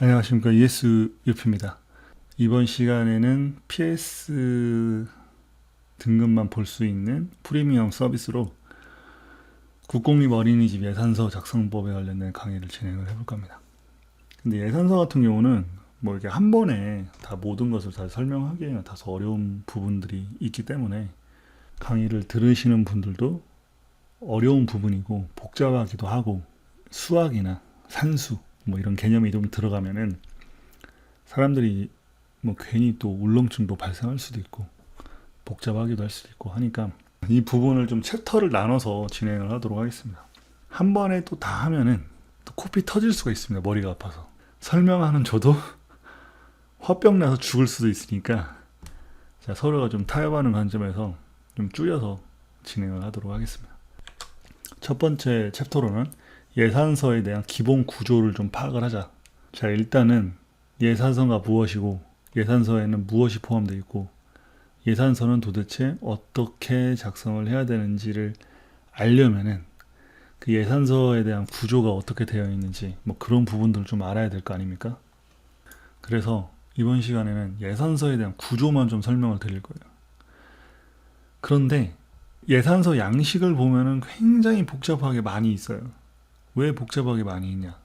안녕하십니까. ESUP입니다. 이번 시간에는 PS 등급만 볼 수 있는 프리미엄 서비스로 국공립 어린이집 예산서 작성법에 관련된 강의를 진행을 해볼 겁니다. 근데 예산서 같은 경우는 뭐 이렇게 한 번에 다 모든 것을 다 설명하기에는 다소 어려운 부분들이 있기 때문에 강의를 들으시는 분들도 어려운 부분이고 복잡하기도 하고 수학이나 산수 뭐 이런 개념이 좀 들어가면은 사람들이 뭐 괜히 또 울렁증도 발생할 수도 있고 복잡하기도 할 수도 있고 하니까 이 부분을 좀 챕터를 나눠서 진행을 하도록 하겠습니다. 한 번에 또 다 하면은 또 코피 터질 수가 있습니다. 머리가 아파서 설명하는 저도 화병 나서 죽을 수도 있으니까 자, 서로가 좀 타협하는 관점에서 좀 줄여서 진행을 하도록 하겠습니다. 첫 번째 챕터로는 예산서에 대한 기본 구조를 좀 파악을 하자. 자, 일단은 예산서가 무엇이고 예산서에는 무엇이 포함되어 있고 예산서는 도대체 어떻게 작성을 해야 되는지를 알려면은 그 예산서에 대한 구조가 어떻게 되어 있는지 뭐 그런 부분들을 좀 알아야 될 거 아닙니까? 그래서 이번 시간에는 예산서에 대한 구조만 좀 설명을 드릴 거예요. 그런데 예산서 양식을 보면은 굉장히 복잡하게 많이 있어요. 왜 복잡하게 많이 있냐?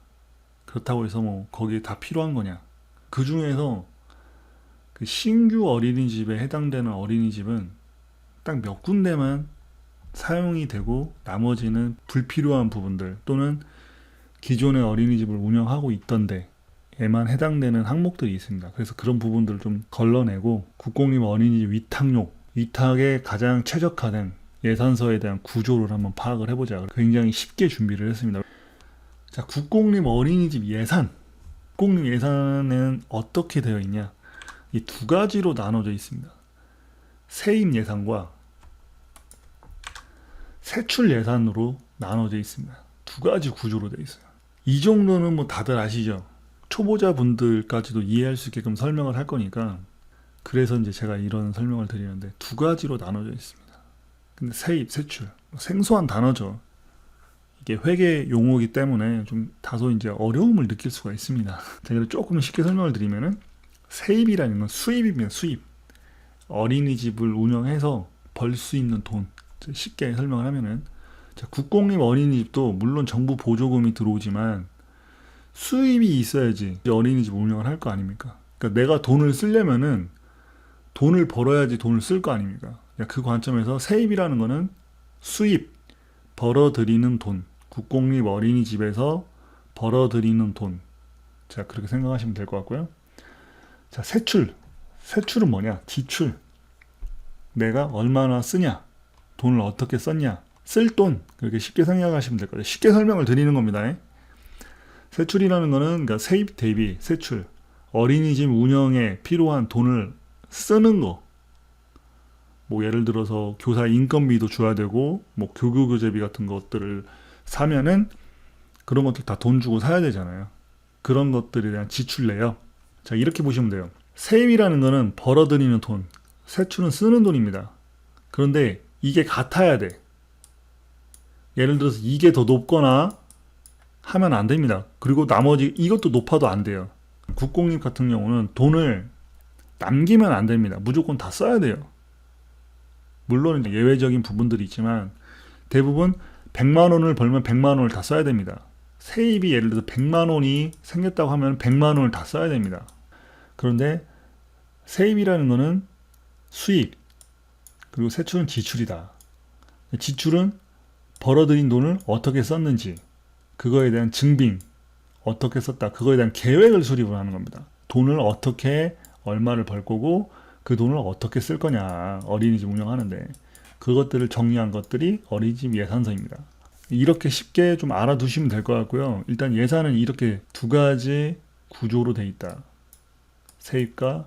그렇다고 해서 뭐 거기에 다 필요한 거냐? 그 중에서 그 신규 어린이집에 해당되는 어린이집은 딱 몇 군데만 사용이 되고 나머지는 불필요한 부분들 또는 기존의 어린이집을 운영하고 있던데 에만 해당되는 항목들이 있습니다. 그래서 그런 부분들을 좀 걸러내고 국공립 어린이집 위탁에 가장 최적화된 예산서에 대한 구조를 한번 파악을 해보자. 굉장히 쉽게 준비를 했습니다. 자, 국공립 어린이집 예산. 국공립 예산은 어떻게 되어 있냐? 이 두 가지로 나눠져 있습니다. 세입 예산과 세출 예산으로 나눠져 있습니다. 두 가지 구조로 되어 있어요. 이 정도는 뭐 다들 아시죠? 초보자분들까지도 이해할 수 있게끔 설명을 할 거니까 그래서 이제 제가 이런 설명을 드리는데 두 가지로 나눠져 있습니다. 근데 세입, 세출 생소한 단어죠. 이게 회계 용어이기 때문에 좀 다소 이제 어려움을 느낄 수가 있습니다. 제가 조금 쉽게 설명을 드리면은 세입이라는 건 수입입니다. 수입. 어린이집을 운영해서 벌 수 있는 돈. 쉽게 설명을 하면은 자, 국공립 어린이집도 물론 정부 보조금이 들어오지만 수입이 있어야지 어린이집 운영을 할 거 아닙니까? 그러니까 내가 돈을 쓰려면은 돈을 벌어야지 돈을 쓸 거 아닙니까? 그 관점에서 세입이라는 거는 수입, 벌어들이는 돈, 국공립 어린이집에서 벌어들이는 돈. 자, 그렇게 생각하시면 될 것 같고요. 자, 세출. 세출은 뭐냐? 지출. 내가 얼마나 쓰냐? 돈을 어떻게 썼냐? 쓸 돈. 그렇게 쉽게 생각하시면 될 거예요. 쉽게 설명을 드리는 겁니다. 세출이라는 거는 그러니까 세입 대비 세출. 어린이집 운영에 필요한 돈을 쓰는 거. 뭐 예를 들어서 교사 인건비도 줘야 되고 뭐 교구 교재비 같은 것들을 사면은 그런 것들 다 돈 주고 사야 되잖아요. 그런 것들에 대한 지출 내역. 자, 이렇게 보시면 돼요. 세입이라는 거는 벌어들이는 돈, 세출은 쓰는 돈입니다. 그런데 이게 같아야 돼. 예를 들어서 이게 더 높거나 하면 안 됩니다. 그리고 나머지 이것도 높아도 안 돼요. 국공립 같은 경우는 돈을 남기면 안 됩니다. 무조건 다 써야 돼요. 물론 예외적인 부분들이 있지만 대부분 100만 원을 벌면 100만 원을 다 써야 됩니다. 세입이 예를 들어서 100만 원이 생겼다고 하면 100만 원을 다 써야 됩니다. 그런데 세입이라는 거는 수입, 그리고 세출은 지출이다. 지출은 벌어들인 돈을 어떻게 썼는지, 그거에 대한 증빙, 어떻게 썼다, 그거에 대한 계획을 수립을 하는 겁니다. 돈을 어떻게 얼마를 벌 거고 그 돈을 어떻게 쓸 거냐, 어린이집 운영하는데 그것들을 정리한 것들이 어린이집 예산서입니다. 이렇게 쉽게 좀 알아두시면 될 것 같고요. 일단 예산은 이렇게 두 가지 구조로 돼 있다. 세입과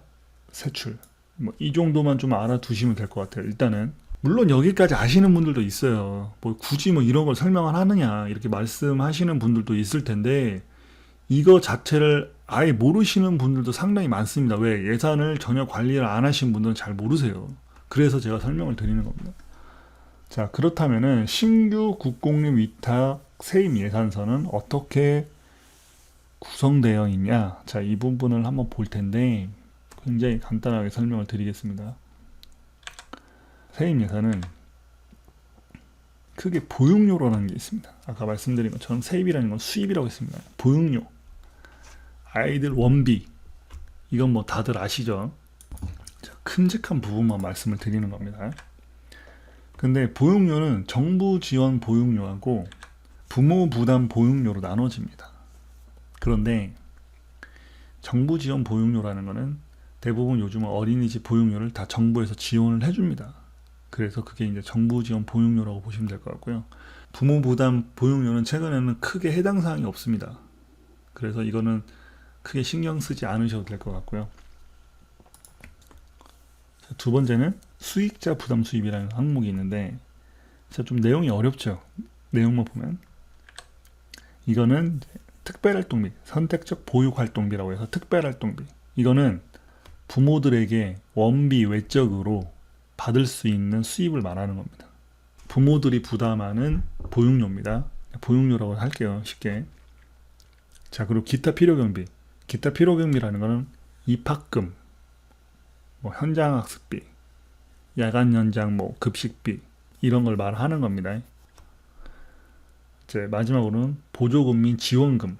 세출. 뭐 이 정도만 좀 알아두시면 될 것 같아요. 일단은 물론 여기까지 아시는 분들도 있어요. 뭐 굳이 뭐 이런 걸 설명을 하느냐 이렇게 말씀하시는 분들도 있을 텐데 이거 자체를 아예 모르시는 분들도 상당히 많습니다. 왜? 예산을 전혀 관리를 안 하신 분들은 잘 모르세요. 그래서 제가 설명을 드리는 겁니다. 자, 그렇다면은 신규 국공립 위탁 세입 예산서는 어떻게 구성되어 있냐? 자, 이 부분을 한번 볼 텐데 굉장히 간단하게 설명을 드리겠습니다. 세입 예산은 크게 보육료라는 게 있습니다. 아까 말씀드린 것처럼 세입이라는 건 수입이라고 했습니다. 보육료, 아이들 원비, 이건 뭐 다들 아시죠? 자, 큼직한 부분만 말씀을 드리는 겁니다. 근데 보육료는 정부 지원 보육료하고 부모 부담 보육료로 나눠집니다. 그런데 정부 지원 보육료라는 거는 대부분 요즘은 어린이집 보육료를 다 정부에서 지원을 해줍니다. 그래서 그게 이제 정부 지원 보육료라고 보시면 될 것 같고요. 부모 부담 보육료는 최근에는 크게 해당 사항이 없습니다. 그래서 이거는 크게 신경 쓰지 않으셔도 될 것 같고요. 두 번째는 수익자 부담 수입이라는 항목이 있는데 좀 내용이 어렵죠. 내용만 보면 이거는 특별활동비, 선택적 보육활동비라고 해서 특별활동비, 이거는 부모들에게 원비 외적으로 받을 수 있는 수입을 말하는 겁니다. 부모들이 부담하는 보육료입니다. 보육료라고 할게요, 쉽게. 자, 그리고 기타 필요경비. 기타 필요경비라는 거는 입학금, 뭐 현장학습비, 야간 연장, 뭐 급식비, 이런 걸 말하는 겁니다. 이제 마지막으로는 보조금 및 지원금.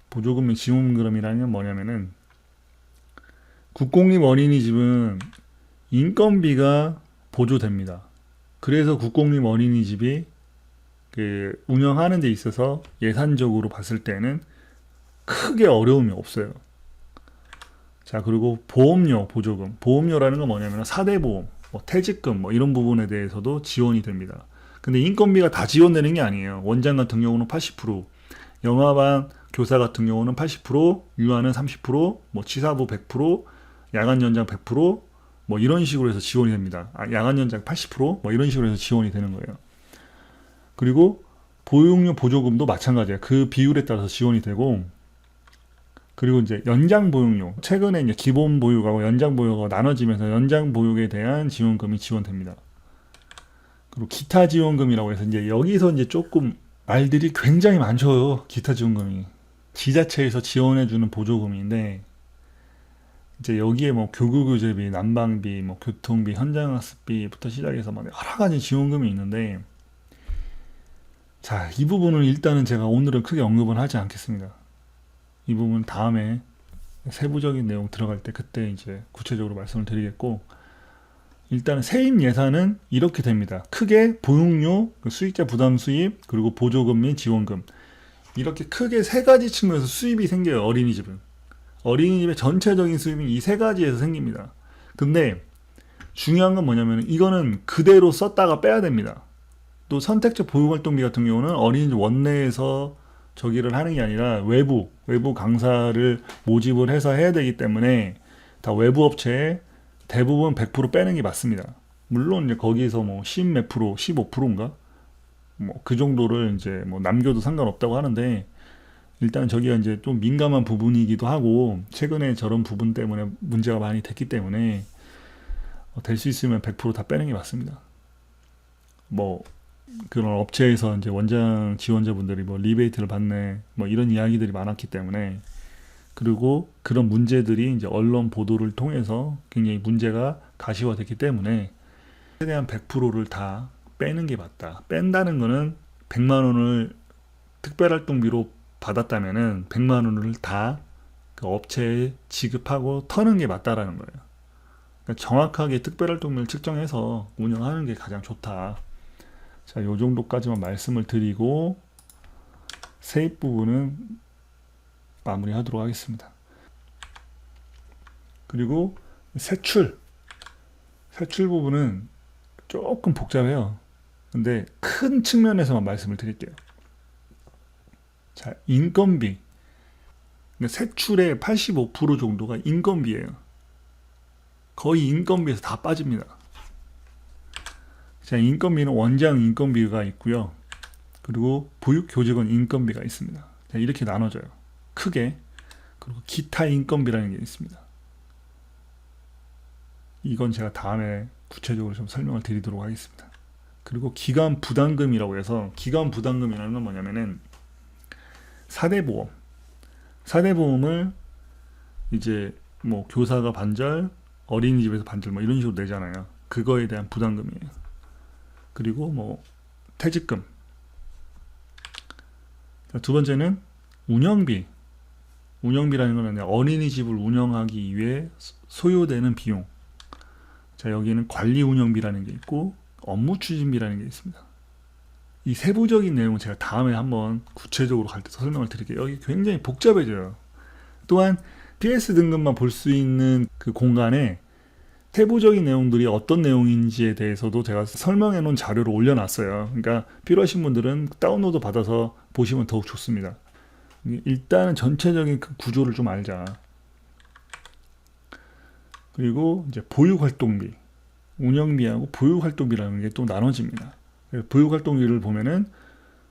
보조금 및 지원금이라는 건 뭐냐면은 국공립 어린이집은 인건비가 보조됩니다. 그래서 국공립 어린이집이 그 운영하는 데 있어서 예산적으로 봤을 때는 크게 어려움이 없어요. 자, 그리고 보험료 보조금. 보험료라는 건 뭐냐면 4대 보험, 뭐 퇴직금, 뭐 이런 부분에 대해서도 지원이 됩니다. 근데 인건비가 다 지원되는 게 아니에요. 원장 같은 경우는 80%, 영화반 교사 같은 경우는 80%, 유아는 30%, 뭐 치사부 100%, 야간 연장 100%, 뭐 이런 식으로 해서 지원이 됩니다. 야간 연장 80%, 뭐 이런 식으로 해서 지원이 되는 거예요. 그리고 보육료 보조금도 마찬가지예요. 그 비율에 따라서 지원이 되고, 그리고 이제 연장 보육료, 최근에 이제 기본 보육하고 연장 보육하고 나눠지면서 연장 보육에 대한 지원금이 지원됩니다. 그리고 기타 지원금이라고 해서 이제 여기서 이제 조금 말들이 굉장히 많죠. 기타 지원금이 지자체에서 지원해주는 보조금인데, 이제 여기에 뭐 교구교재비, 난방비, 뭐 교통비, 현장학습비부터 시작해서 막 여러 가지 지원금이 있는데, 자, 이 부분은 일단은 제가 오늘은 크게 언급은 하지 않겠습니다. 이 부분 다음에 세부적인 내용 들어갈 때 그때 이제 구체적으로 말씀을 드리겠고, 일단 세입 예산은 이렇게 됩니다. 크게 보육료, 수익자 부담 수입, 그리고 보조금 및 지원금, 이렇게 크게 세 가지 측면에서 수입이 생겨요. 어린이집은 어린이집의 전체적인 수입은 이 세 가지에서 생깁니다. 근데 중요한 건 뭐냐면 이거는 그대로 썼다가 빼야 됩니다. 또 선택적 보육활동비 같은 경우는 어린이집 원내에서 저기를 하는 게 아니라 외부 강사를 모집을 해서 해야 되기 때문에 다 외부 업체에 대부분 100% 빼는 게 맞습니다. 물론 이제 거기서 뭐 10 몇 프로, 15%인가? 뭐 그 정도를 이제 뭐 남겨도 상관없다고 하는데, 일단 저기가 이제 좀 민감한 부분이기도 하고 최근에 저런 부분 때문에 문제가 많이 됐기 때문에 될 수 있으면 100% 다 빼는 게 맞습니다. 뭐 그런 업체에서 이제 원장 지원자분들이 뭐 리베이트를 받네, 뭐 이런 이야기들이 많았기 때문에, 그리고 그런 문제들이 이제 언론 보도를 통해서 굉장히 문제가 가시화됐기 때문에 최대한 100%를 다 빼는 게 맞다. 뺀다는 거는 100만 원을 특별활동비로 받았다면은 100만 원을 다 그 업체에 지급하고 터는 게 맞다라는 거예요. 그러니까 정확하게 특별활동비를 측정해서 운영하는 게 가장 좋다. 자, 요 정도까지만 말씀을 드리고 세입 부분은 마무리하도록 하겠습니다. 그리고 세출 부분은 조금 복잡해요. 근데 큰 측면에서만 말씀을 드릴게요. 자, 인건비. 세출의 85% 정도가 인건비예요. 거의 인건비에서 다 빠집니다. 자, 인건비는 원장 인건비가 있고요. 그리고 보육교직원 인건비가 있습니다. 자, 이렇게 나눠져요. 크게. 그리고 기타 인건비라는 게 있습니다. 이건 제가 다음에 구체적으로 좀 설명을 드리도록 하겠습니다. 그리고 기간 부담금이라고 해서, 기간 부담금이라는 건 뭐냐면은 4대 보험, 사대보험을 이제 뭐 교사가 반절, 어린이집에서 반절 뭐 이런 식으로 내잖아요. 그거에 대한 부담금이에요. 그리고 뭐 퇴직금. 두 번째는 운영비. 운영비라는 거는 어린이집을 운영하기 위해 소요되는 비용. 자, 여기는 관리 운영비라는 게 있고 업무 추진비라는 게 있습니다. 이 세부적인 내용은 제가 다음에 한번 구체적으로 갈 때 설명을 드릴게요. 여기 굉장히 복잡해져요. 또한 PS 등급만 볼 수 있는 그 공간에 세부적인 내용들이 어떤 내용인지에 대해서도 제가 설명해 놓은 자료를 올려놨어요. 그러니까 필요하신 분들은 다운로드 받아서 보시면 더욱 좋습니다. 일단은 전체적인 그 구조를 좀 알자. 그리고 이제 보육활동비, 운영비하고 보육활동비라는 게 또 나눠집니다. 보육활동비를 보면은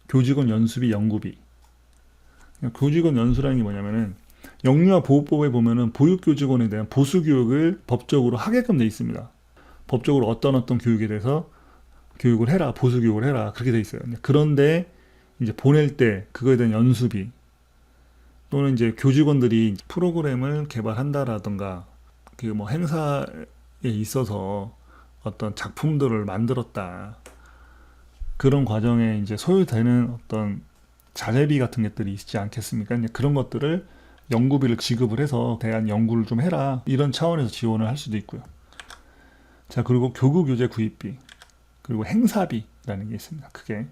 교직원 연수비, 연구비. 교직원 연수라는 게 뭐냐면은 영유아 보호법에 보면은 보육교직원에 대한 보수교육을 법적으로 하게끔 돼 있습니다. 법적으로 어떤 교육에 대해서 교육을 해라, 보수교육을 해라, 그렇게 돼 있어요. 그런데 이제 보낼 때 그거에 대한 연수비, 또는 이제 교직원들이 프로그램을 개발한다라던가 그 뭐 행사에 있어서 어떤 작품들을 만들었다, 그런 과정에 이제 소요되는 어떤 자재비 같은 것들이 있지 않겠습니까? 이제 그런 것들을 연구비를 지급을 해서 대한 연구를 좀 해라, 이런 차원에서 지원을 할 수도 있고요. 자, 그리고 교구 교재 구입비, 그리고 행사비라는 게 있습니다. 크게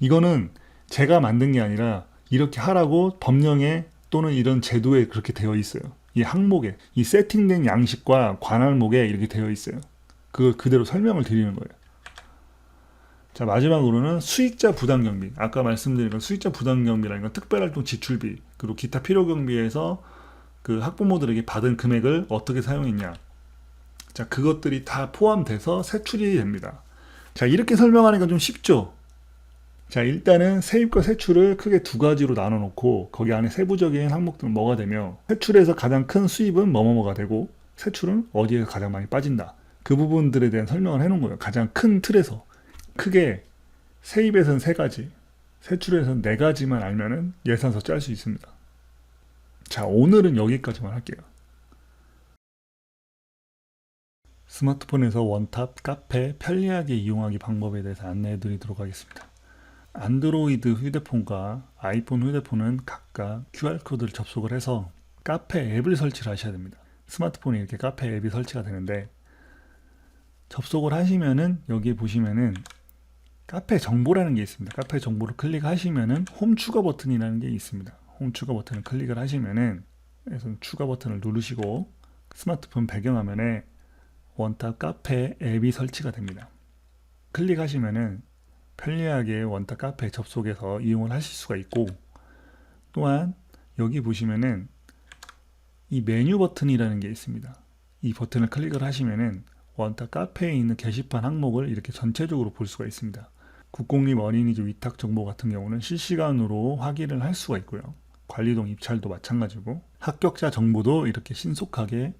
이거는 제가 만든 게 아니라 이렇게 하라고 법령에 또는 이런 제도에 그렇게 되어 있어요. 이 항목에, 이 세팅된 양식과 관할목에 이렇게 되어 있어요. 그걸 그대로 설명을 드리는 거예요. 자, 마지막으로는 수익자 부담 경비. 아까 말씀드린 건 수익자 부담 경비라는 건 특별활동 지출비, 그리고 기타 필요 경비에서 그 학부모들에게 받은 금액을 어떻게 사용했냐. 자, 그것들이 다 포함돼서 세출이 됩니다. 자, 이렇게 설명하니까 좀 쉽죠? 자, 일단은 세입과 세출을 크게 두 가지로 나눠 놓고 거기 안에 세부적인 항목들은 뭐가 되며, 세출에서 가장 큰 수입은 뭐뭐뭐가 되고 세출은 어디에 가장 많이 빠진다, 그 부분들에 대한 설명을 해 놓은 거예요. 가장 큰 틀에서. 크게 세입에서는 3가지, 세출에서는 4가지만 알면은 예산서 짤 수 있습니다. 자, 오늘은 여기까지만 할게요. 스마트폰에서 원탑 카페 편리하게 이용하기 방법에 대해서 안내해 드리도록 하겠습니다. 안드로이드 휴대폰과 아이폰 휴대폰은 각각 QR코드를 접속을 해서 카페 앱을 설치를 하셔야 됩니다. 스마트폰에 이렇게 카페 앱이 설치가 되는데, 접속을 하시면은 여기 보시면은 카페 정보라는 게 있습니다. 카페 정보를 클릭하시면은 홈 추가 버튼이라는 게 있습니다. 홈 추가 버튼을 클릭을 하시면은, 그래서 추가 버튼을 누르시고 스마트폰 배경화면에 원탑 카페 앱이 설치가 됩니다. 클릭하시면은 편리하게 원탑 카페 접속해서 이용을 하실 수가 있고, 또한 여기 보시면은 이 메뉴 버튼이라는 게 있습니다. 이 버튼을 클릭을 하시면은 원탑 카페에 있는 게시판 항목을 이렇게 전체적으로 볼 수가 있습니다. 국공립 어린이집 위탁 정보 같은 경우는 실시간으로 확인을 할 수가 있고요. 관리동 입찰도 마찬가지고, 합격자 정보도 이렇게 신속하게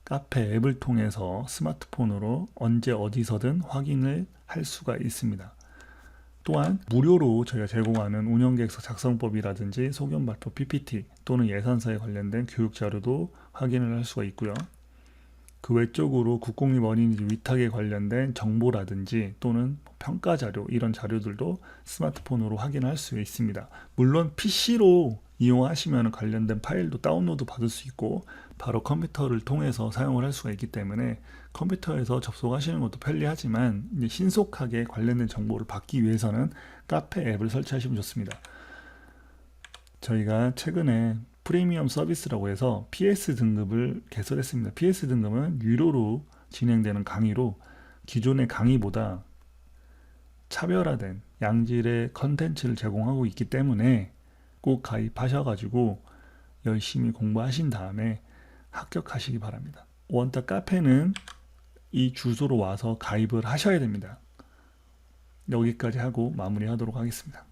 카페 앱을 통해서 스마트폰으로 언제 어디서든 확인을 할 수가 있습니다. 또한 무료로 저희가 제공하는 운영계획서 작성법이라든지 소견 발표 PPT 또는 예산서에 관련된 교육 자료도 확인을 할 수가 있고요. 그 외적으로 국공립 어린이집 위탁에 관련된 정보라든지 또는 평가 자료, 이런 자료들도 스마트폰으로 확인할 수 있습니다. 물론 PC로 이용하시면 관련된 파일도 다운로드 받을 수 있고 바로 컴퓨터를 통해서 사용을 할 수가 있기 때문에 컴퓨터에서 접속하시는 것도 편리하지만 이제 신속하게 관련된 정보를 받기 위해서는 카페 앱을 설치하시면 좋습니다. 저희가 최근에 프리미엄 서비스라고 해서 PS 등급을 개설했습니다. PS 등급은 유료로 진행되는 강의로 기존의 강의보다 차별화된 양질의 컨텐츠를 제공하고 있기 때문에 꼭 가입하셔가지고 열심히 공부하신 다음에 합격하시기 바랍니다. 원탑 카페는 이 주소로 와서 가입을 하셔야 됩니다. 여기까지 하고 마무리하도록 하겠습니다.